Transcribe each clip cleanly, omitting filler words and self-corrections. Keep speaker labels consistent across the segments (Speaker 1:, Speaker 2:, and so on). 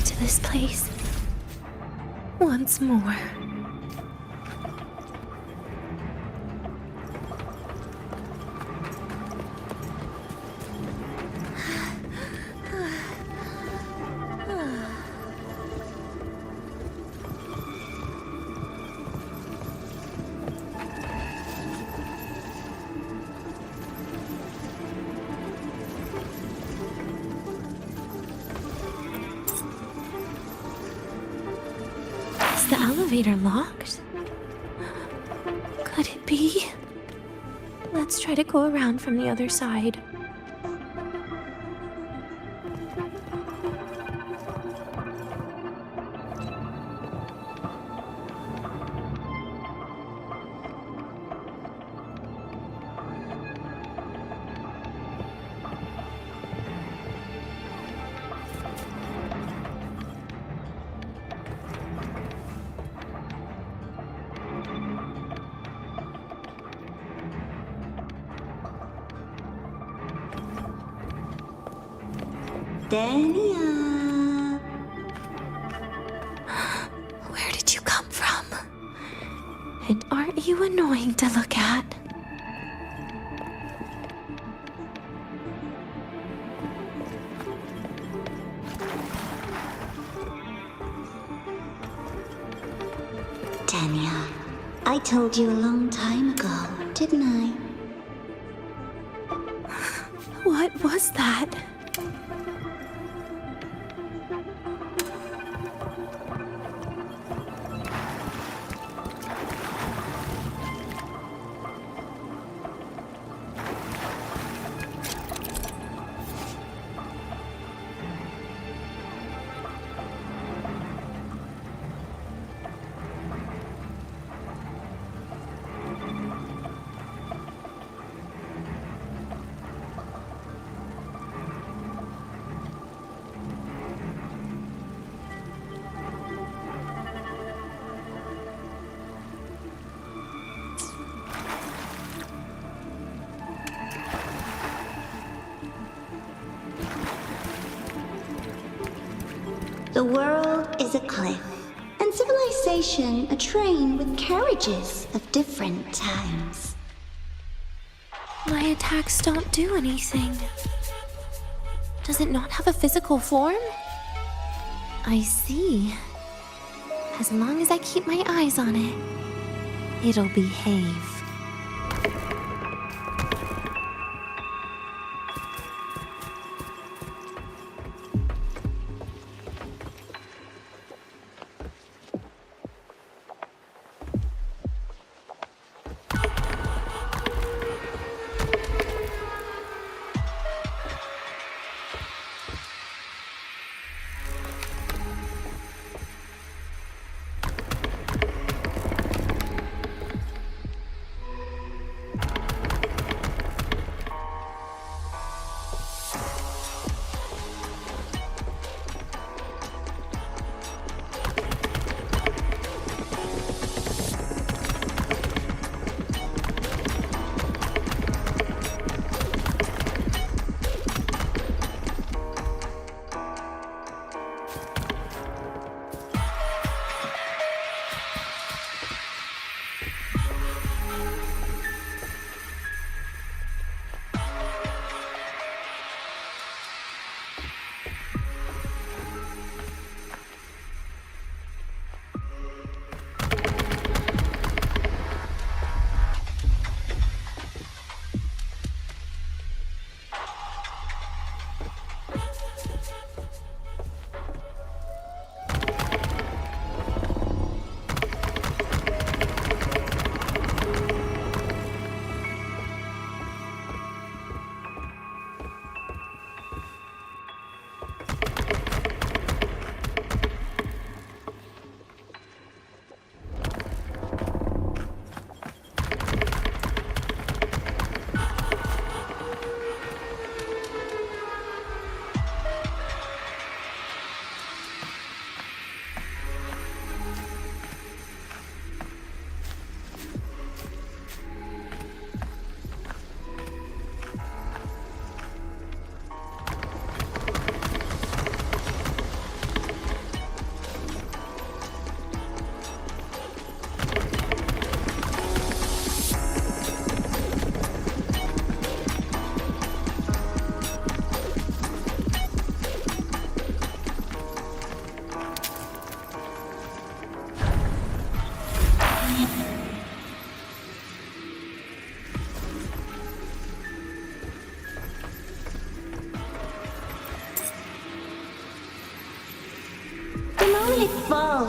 Speaker 1: to this place. Once more. Is the elevator locked? Could it be? Let's try to go around from the other side.
Speaker 2: Dania.
Speaker 1: Where did you come from? And aren't you annoying to look at?
Speaker 2: Dania, I told you a long time ago, didn't I?
Speaker 1: What was that?
Speaker 2: The world is a cliff, and civilization a train with carriages of different times.
Speaker 1: My attacks don't do anything. Does it not have a physical form? I see. As long as I keep my eyes on it, it'll behave.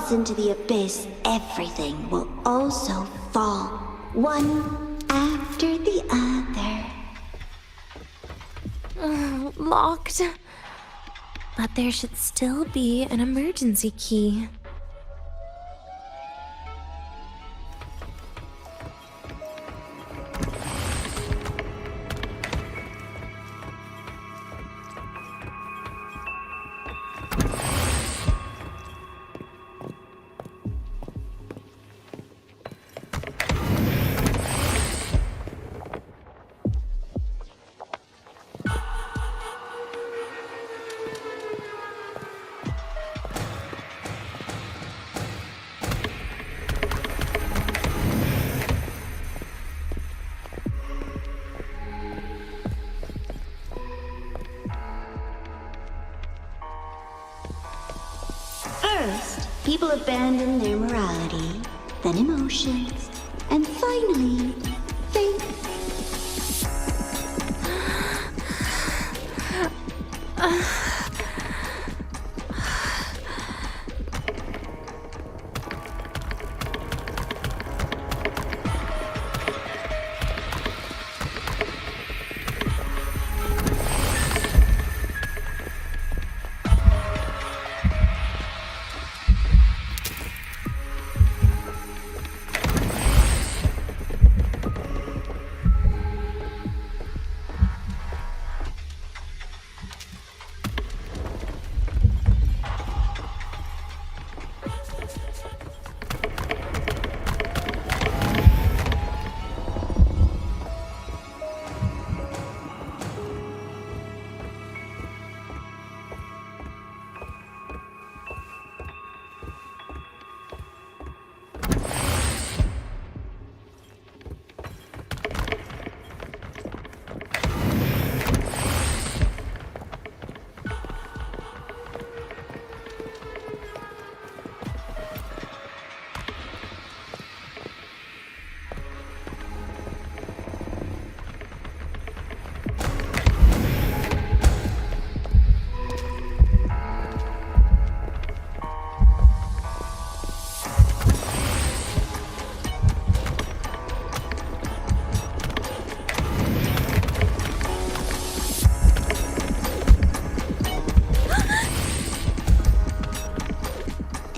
Speaker 2: falls into the abyss, everything will also fall, one after the other.
Speaker 1: Locked. But there should still be an emergency key.
Speaker 2: First, people abandon their morality, then emotions, and finally, faith.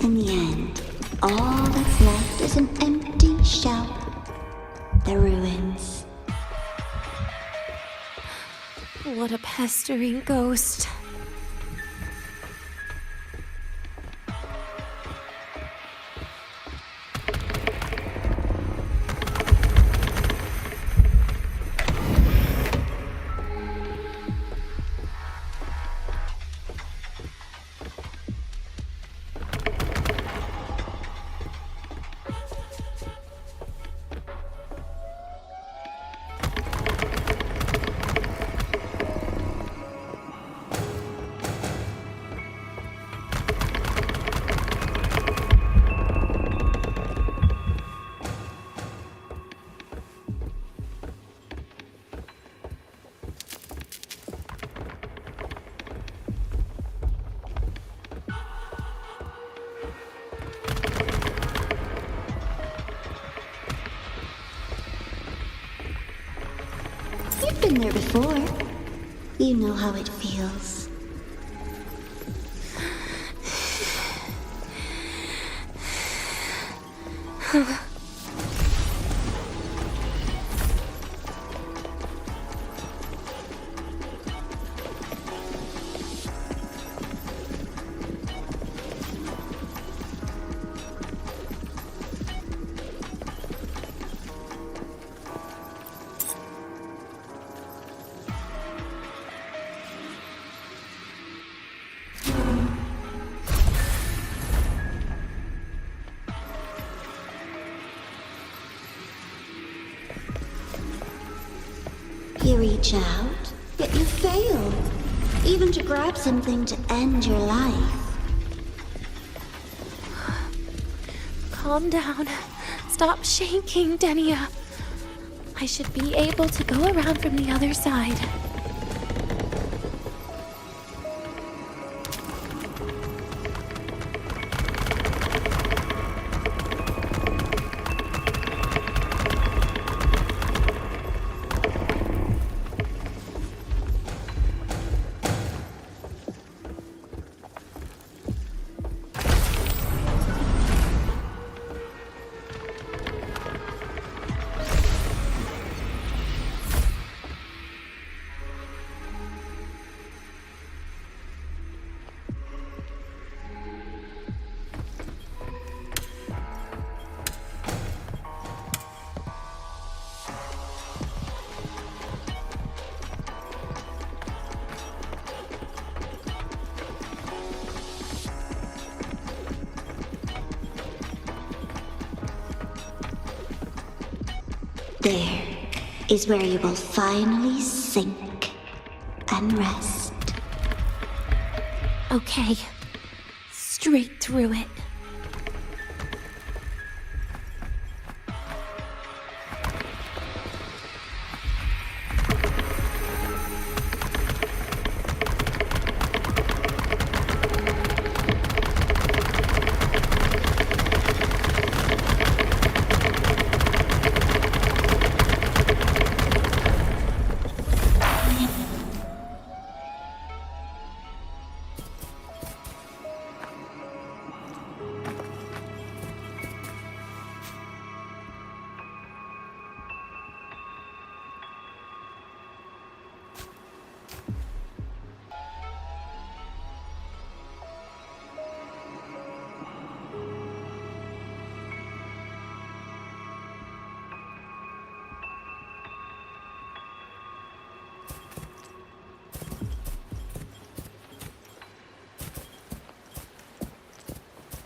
Speaker 2: In the end, all that's left is an empty shell. The ruins.
Speaker 1: What a pestering ghost.
Speaker 2: You've been there before. You know how it feels. You reach out, yet you fail. Even to grab something to end your life.
Speaker 1: Calm down. Stop shaking, Denia. I should be able to go around from the other side.
Speaker 2: There is where you will finally sink and rest.
Speaker 1: Okay. Straight through it.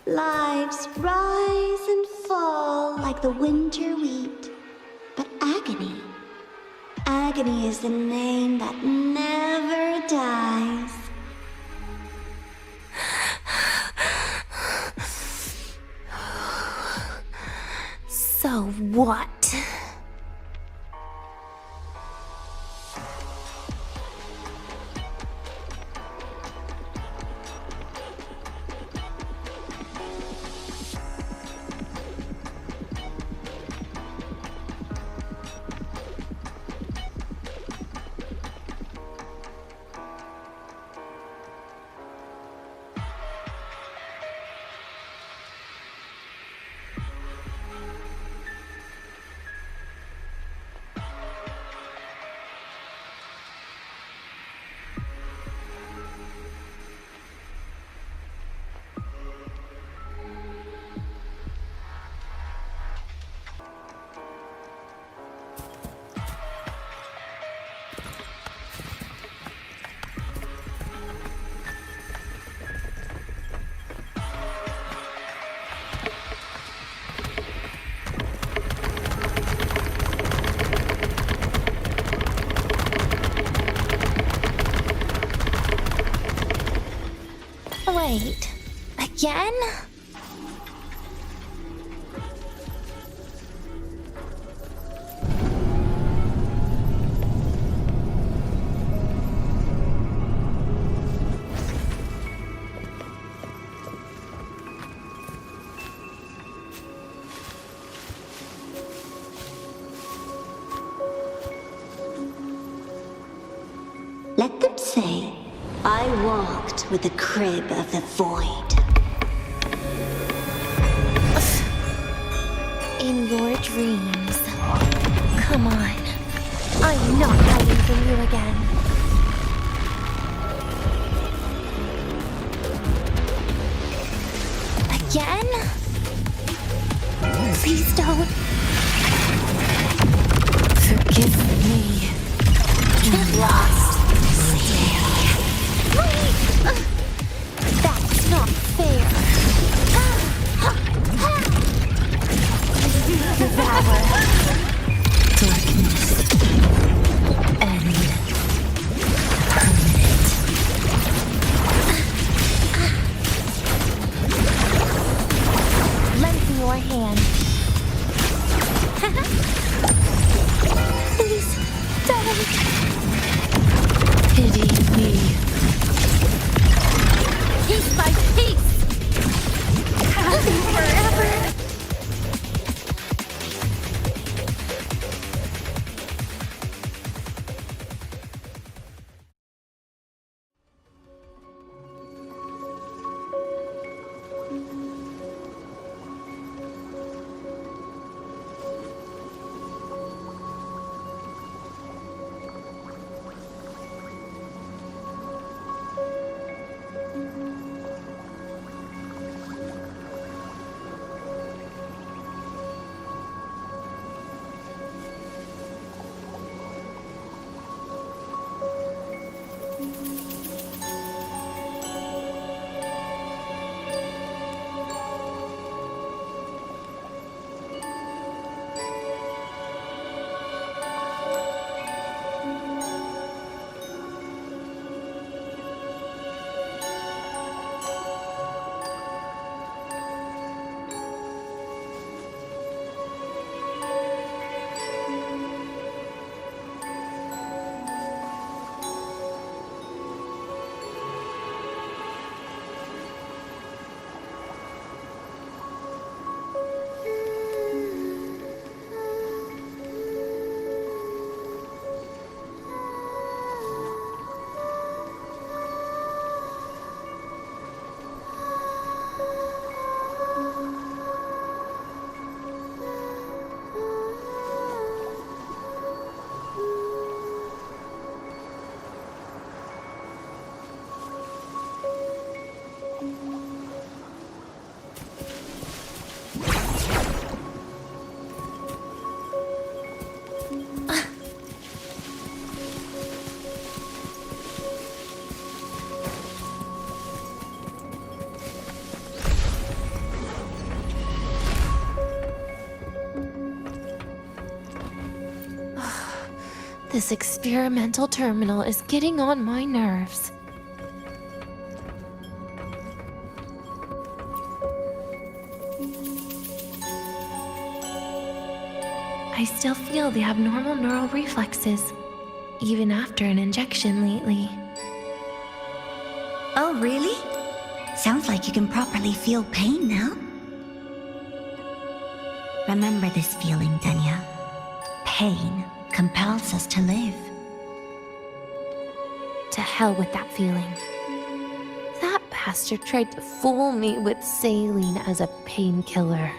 Speaker 2: Lives rise and fall like the winter wheat. But agony, agony is the name that never dies.
Speaker 1: So what? Wait, again?
Speaker 2: Let them say, I walked with the crib of the void.
Speaker 1: In your dreams. Come on. I'm not hiding from you again. Again? Please don't. Forgive me. Get lost. That's not fair. Devour. Darkness. End. Permanent. Lend me your hand. Please, don't. This experimental terminal is getting on my nerves. I still feel the abnormal neural reflexes, even after an injection lately.
Speaker 2: Oh, really? Sounds like you can properly feel pain now. Remember this feeling, Denya. Pain compels us to live.
Speaker 1: To hell with that feeling. That bastard tried to fool me with saline as a painkiller.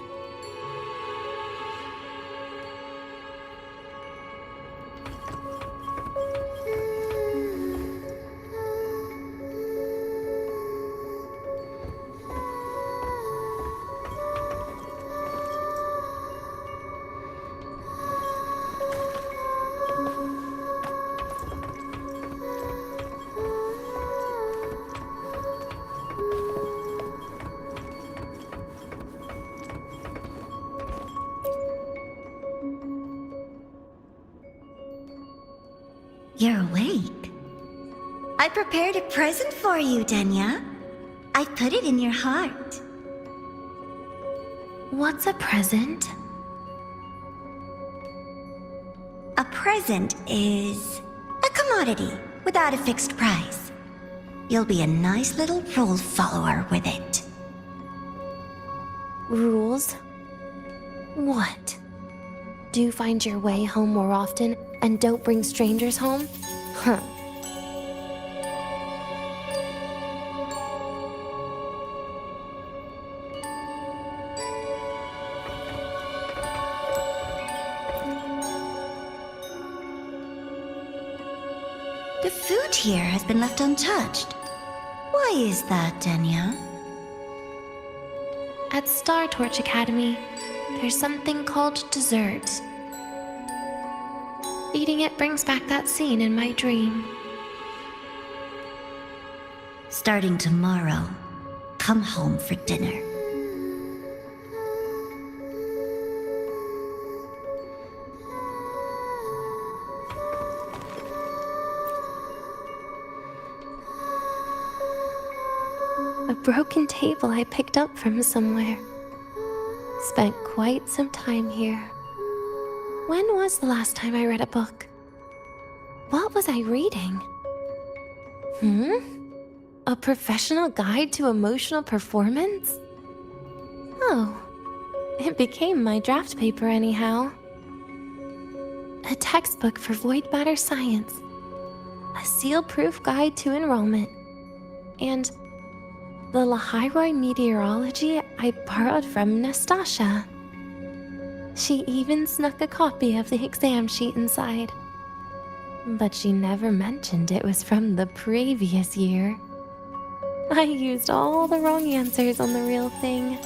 Speaker 2: You're awake. I prepared a present for you, Denya. I put it in your heart.
Speaker 1: What's a present?
Speaker 2: A present is a commodity without a fixed price. You'll be a nice little rule follower with it.
Speaker 1: Rules? What? Do find your way home more often and don't bring strangers home? Huh.
Speaker 2: The food here has been left untouched. Why is that, Denya?
Speaker 1: At Star Torch Academy, there's something called dessert. Eating it brings back that scene in my dream.
Speaker 2: Starting tomorrow, come home for dinner.
Speaker 1: A broken table I picked up from somewhere. Spent quite some time here. When was the last time I read a book? What was I reading? A professional guide to emotional performance? Oh, it became my draft paper anyhow. A textbook for void matter science. A seal-proof guide to enrollment. And the Lahiroi meteorology I borrowed from Nastasha. She even snuck a copy of the exam sheet inside. But she never mentioned it was from the previous year. I used all the wrong answers on the real thing.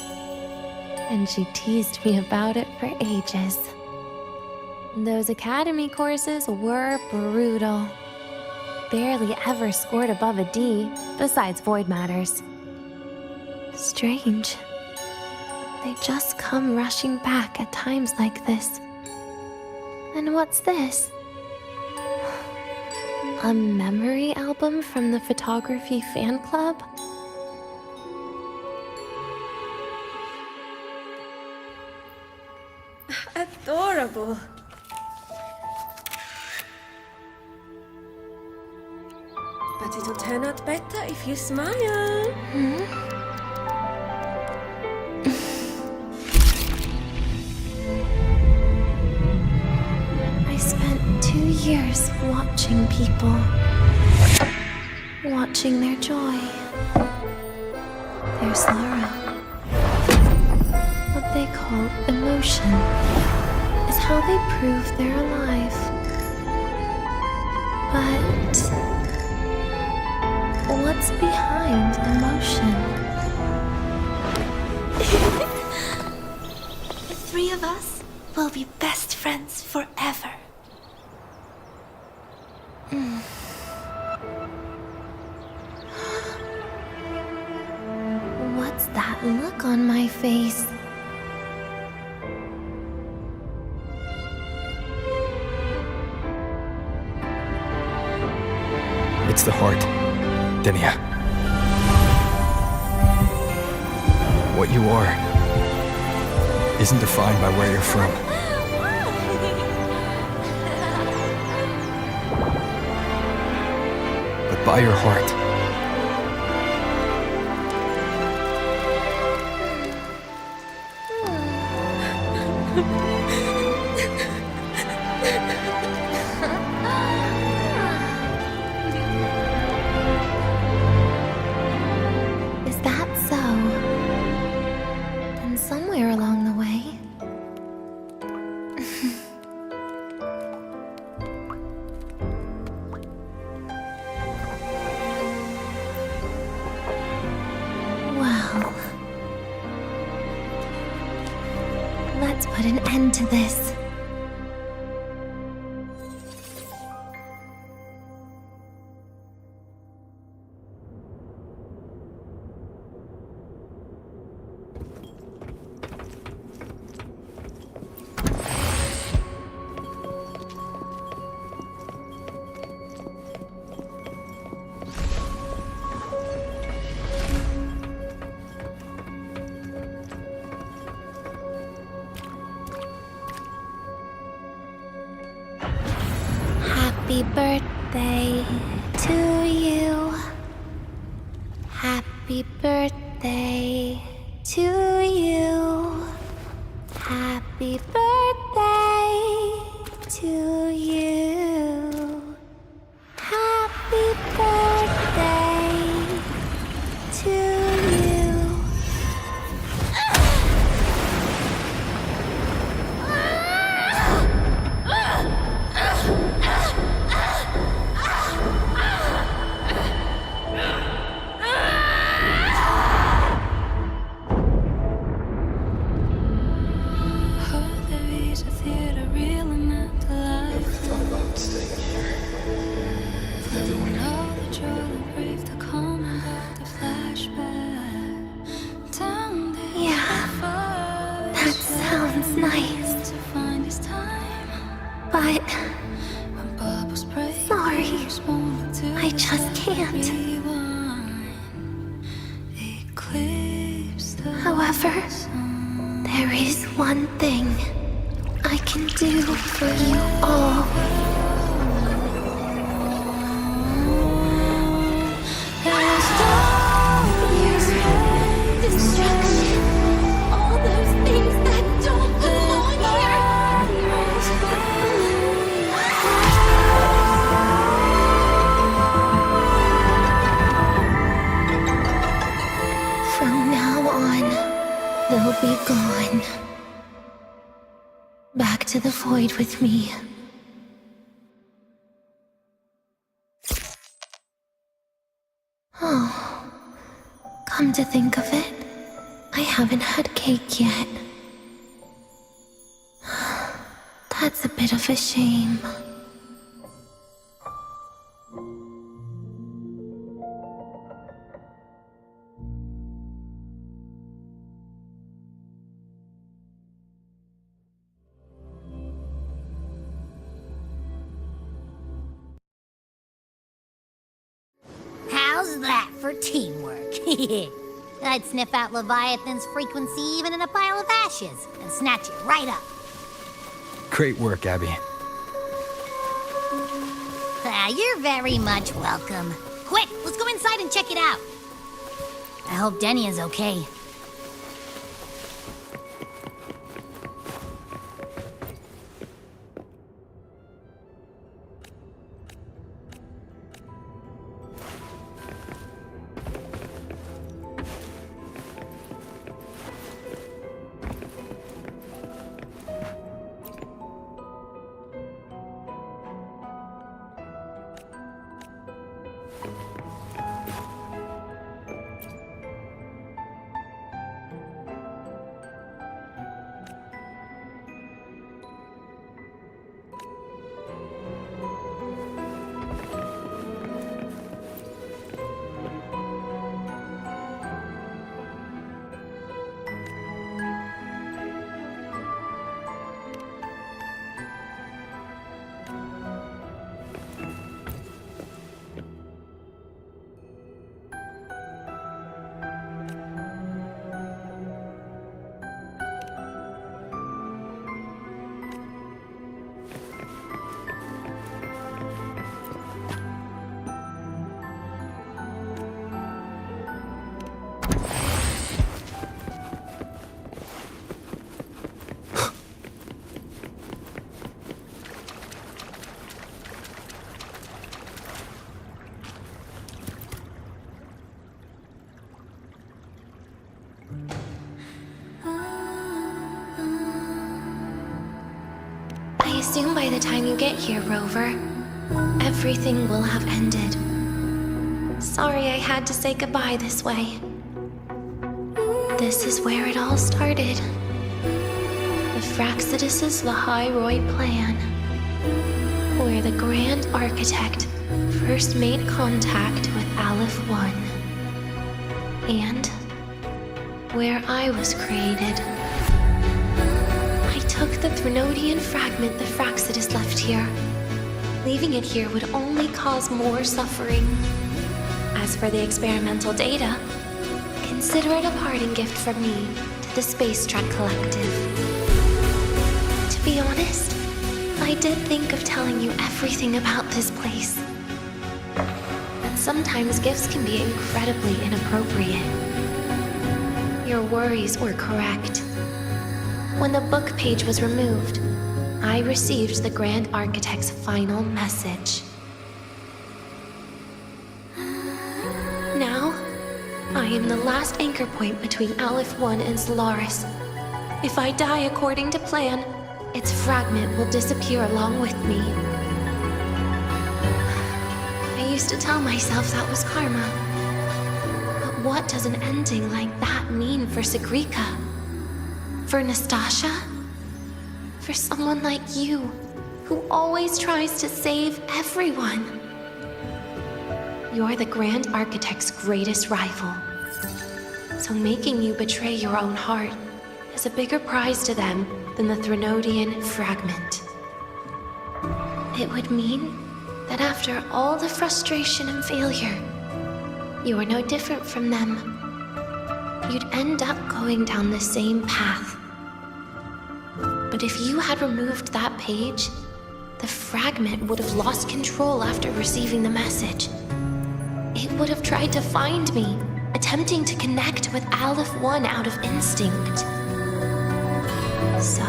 Speaker 1: And she teased me about it for ages. Those academy courses were brutal. Barely ever scored above a D, besides void matters. Strange. They just come rushing back at times like this. And what's this? A memory album from the photography fan club?
Speaker 3: Adorable. But it'll turn out better if you smile.
Speaker 1: I spent 2 years watching people. Watching their joy. Their sorrow. What they call emotion is how they prove they're alive. But what's behind emotion?
Speaker 2: The three of us will be best friends forever.
Speaker 1: What's that look on my face?
Speaker 4: It's the heart, Denia. What you are isn't defined by where you're from. But by your heart.
Speaker 1: Is that so? Then somewhere along the way... Well... Let's put an end to this. Happy birthday to you. Happy birthday to you. Happy birthday to you. Happy birthday to you. Nice. But... sorry. I just can't. However, there is one thing I can do for you all. Destruction. All those things that don't belong here. From now on, they'll be gone. Back to the void with me. Oh, come to think of it, I haven't had cake yet. That's a bit of a shame.
Speaker 5: How's that for teamwork? I'd sniff out Leviathan's frequency even in a pile of ashes and snatch it right up.
Speaker 4: Great work, Abby.
Speaker 5: You're very much welcome. Quick, let's go inside and check it out. I hope Denia's okay.
Speaker 1: the time you get here, Rover, everything will have ended. Sorry I had to say goodbye this way. This is where it all started. The Fraxidus' Lahairoi plan. Where the Grand Architect first made contact with Aleph 1. And where I was created. I took the Threnodian fragment the Fraxidus left here. Leaving it here would only cause more suffering. As for the experimental data, consider it a parting gift from me to the Space Trek Collective. To be honest, I did think of telling you everything about this place. But sometimes gifts can be incredibly inappropriate. Your worries were correct. When the book page was removed, I received the Grand Architect's final message. Now, I am the last anchor point between Aleph 1 and Solaris. If I die according to plan, its fragment will disappear along with me. I used to tell myself that was karma. But what does an ending like that mean for Sigrika? For Nastasha? For someone like you, who always tries to save everyone? You're the Grand Architect's greatest rival. So making you betray your own heart is a bigger prize to them than the Threnodian fragment. It would mean that after all the frustration and failure, you are no different from them. You'd end up going down the same path. But if you had removed that page, the fragment would have lost control after receiving the message. It would have tried to find me, attempting to connect with Aleph 1 out of instinct. So,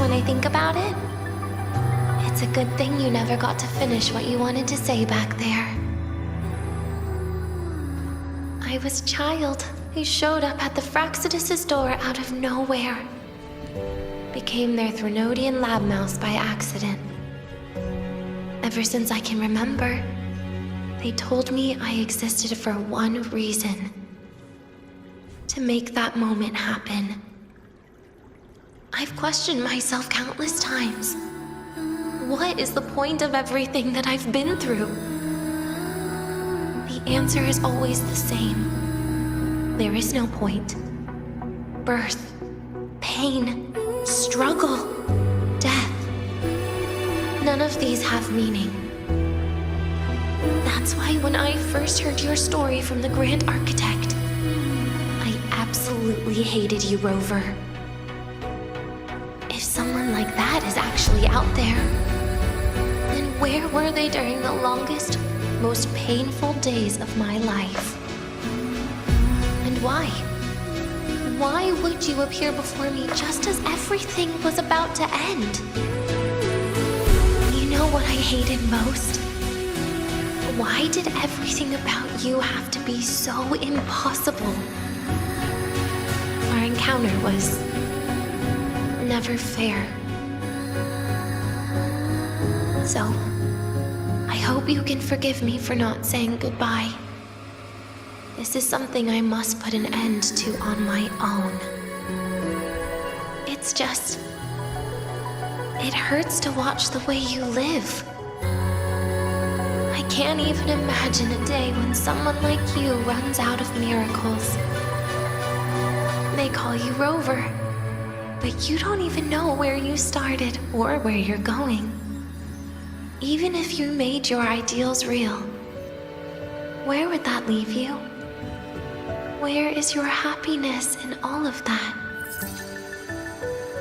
Speaker 1: when I think about it, it's a good thing you never got to finish what you wanted to say back there. I was a child who showed up at the Fraxidus' door out of nowhere. Became their Threnodian lab mouse by accident. Ever since I can remember, they told me I existed for one reason. To make that moment happen. I've questioned myself countless times. What is the point of everything that I've been through? The answer is always the same. There is no point. Birth, pain, struggle, death. None of these have meaning. That's why when I first heard your story from the Grand Architect, I absolutely hated you, Rover. If someone like that is actually out there, then where were they during the longest, most painful days of my life? And why? Why would you appear before me just as everything was about to end? You know what I hated most? Why did everything about you have to be so impossible? Our encounter was never fair. So, I hope you can forgive me for not saying goodbye. This is something I must put an end to on my own. It's just... it hurts to watch the way you live. I can't even imagine a day when someone like you runs out of miracles. They call you Rover, but you don't even know where you started or where you're going. Even if you made your ideals real, where would that leave you? Where is your happiness in all of that?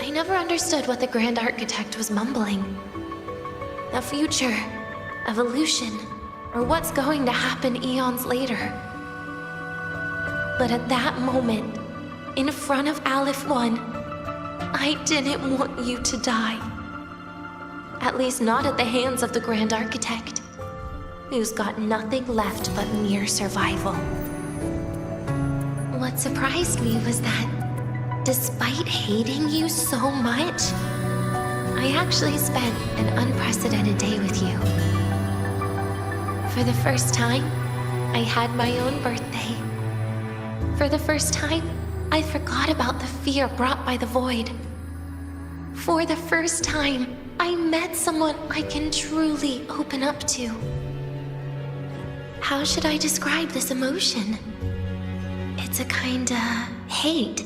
Speaker 1: I never understood what the Grand Architect was mumbling. The future, evolution, or what's going to happen eons later. But at that moment, in front of Aleph 1, I didn't want you to die. At least not at the hands of the Grand Architect, who's got nothing left but mere survival. What surprised me was that, despite hating you so much, I actually spent an unprecedented day with you. For the first time, I had my own birthday. For the first time, I forgot about the fear brought by the void. For the first time, I met someone I can truly open up to. How should I describe this emotion? It's a kinda hate,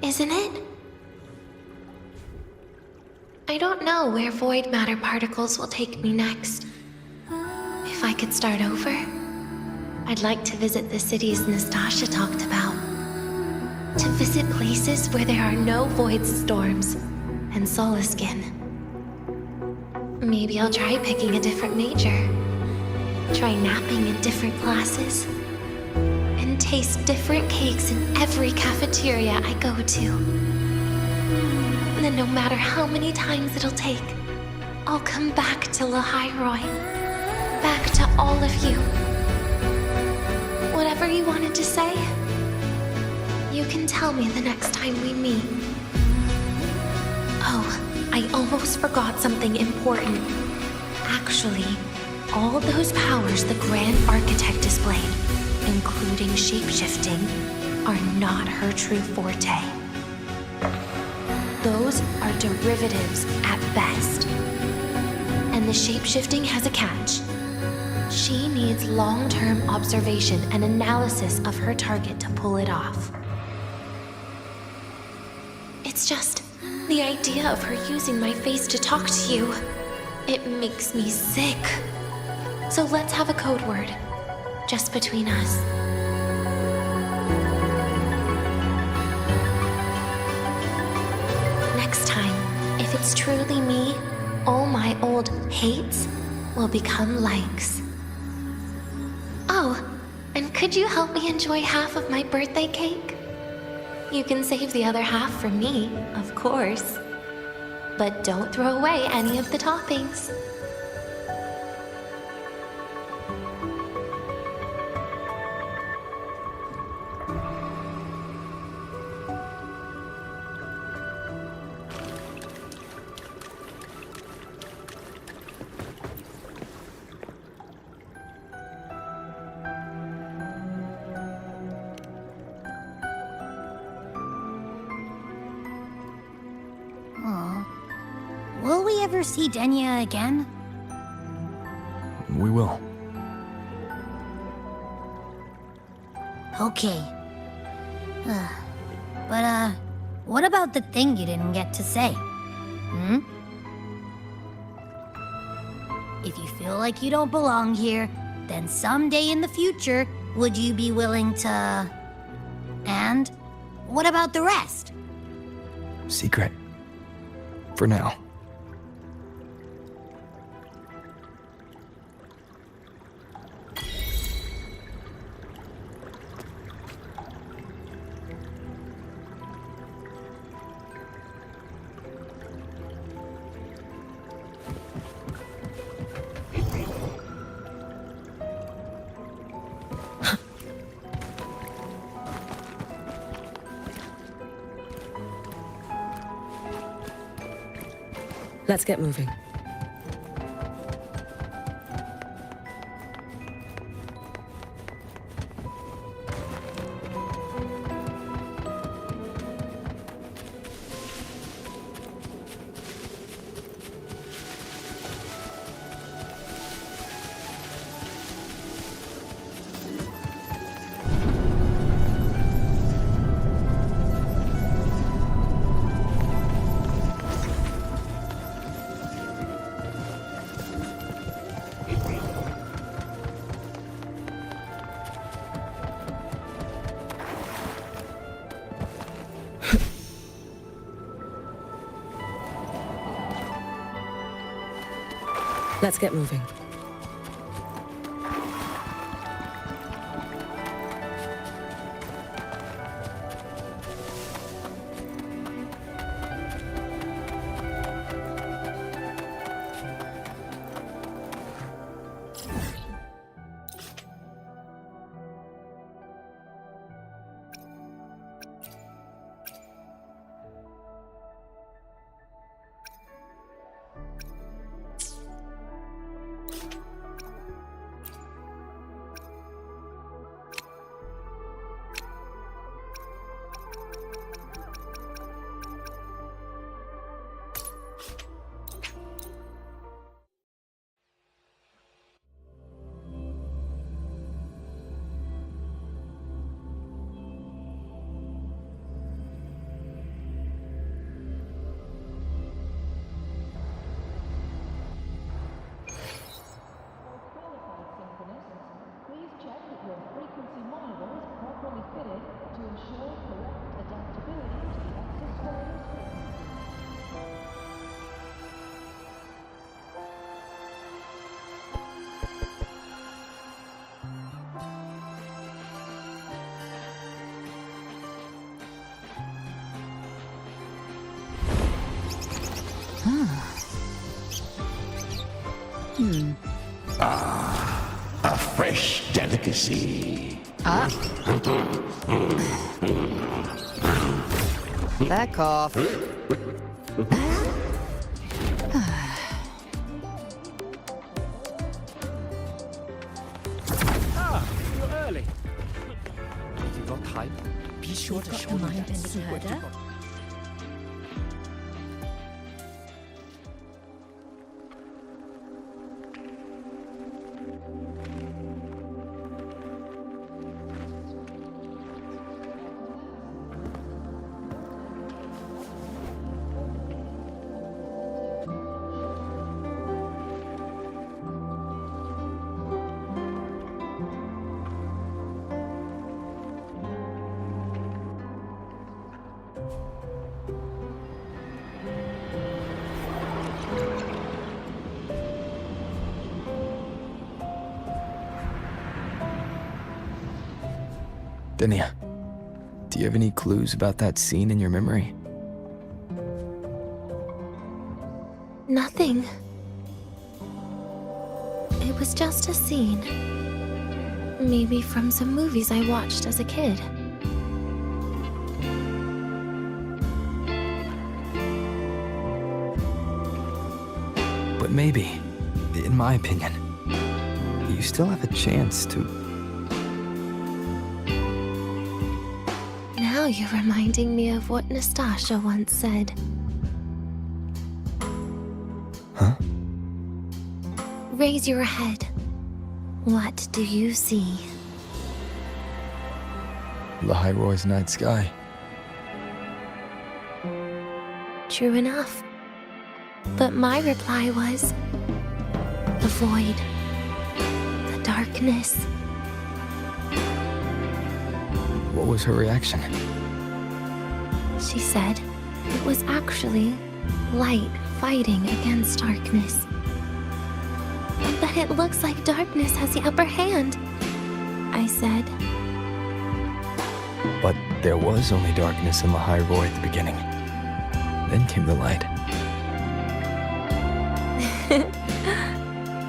Speaker 1: isn't it? I don't know where void matter particles will take me next. If I could start over, I'd like to visit the cities Nastasha talked about. To visit places where there are no void storms and Solaskin. Maybe I'll try picking a different major. Try napping in different classes. And taste different cakes in every cafeteria I go to. And then no matter how many times it'll take, I'll come back to Lahairoi. Back to all of you. Whatever you wanted to say, you can tell me the next time we meet. Oh, I almost forgot something important. Actually, all those powers the Grand Architect displayed, including shapeshifting, are not her true forte. Those are derivatives at best. And the shapeshifting has a catch. She needs long-term observation and analysis of her target to pull it off. It's just the idea of her using my face to talk to you. It makes me sick. So let's have a code word, just between us. Next time, if it's truly me, all my old hates will become likes. Oh, and could you help me enjoy half of my birthday cake? You can save the other half for me, of course. But don't throw away any of the toppings.
Speaker 5: Will we ever see Denya again?
Speaker 4: We will.
Speaker 5: Okay. But, what about the thing you didn't get to say? If you feel like you don't belong here, then someday in the future, would you be willing to... And what about the rest?
Speaker 4: Secret. For now.
Speaker 3: Let's get moving. Let's get moving.
Speaker 6: A fresh delicacy.
Speaker 7: Back off.
Speaker 8: You're early. If you've got time, be sure to show me that secret you got.
Speaker 4: Denia, do you have any clues about that scene in your memory?
Speaker 1: Nothing. It was just a scene. Maybe from some movies I watched as a kid.
Speaker 4: But maybe, in my opinion, you still have a chance to...
Speaker 1: Now you're reminding me of what Nastasha once said.
Speaker 4: Huh?
Speaker 1: Raise your head. What do you see?
Speaker 4: Lahiroy's night sky.
Speaker 1: True enough. But my reply was... the void. The darkness.
Speaker 4: What was her reaction?
Speaker 1: She said it was actually light fighting against darkness. But it looks like darkness has the upper hand, I said.
Speaker 4: But there was only darkness in Lahiroy at the beginning. Then came the light.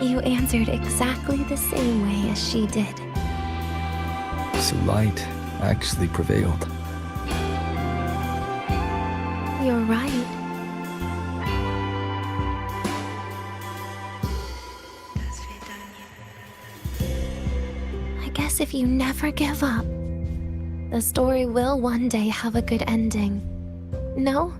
Speaker 1: You answered exactly the same way as she did.
Speaker 4: So light actually prevailed.
Speaker 1: You're right. I guess if you never give up, the story will one day have a good ending. No?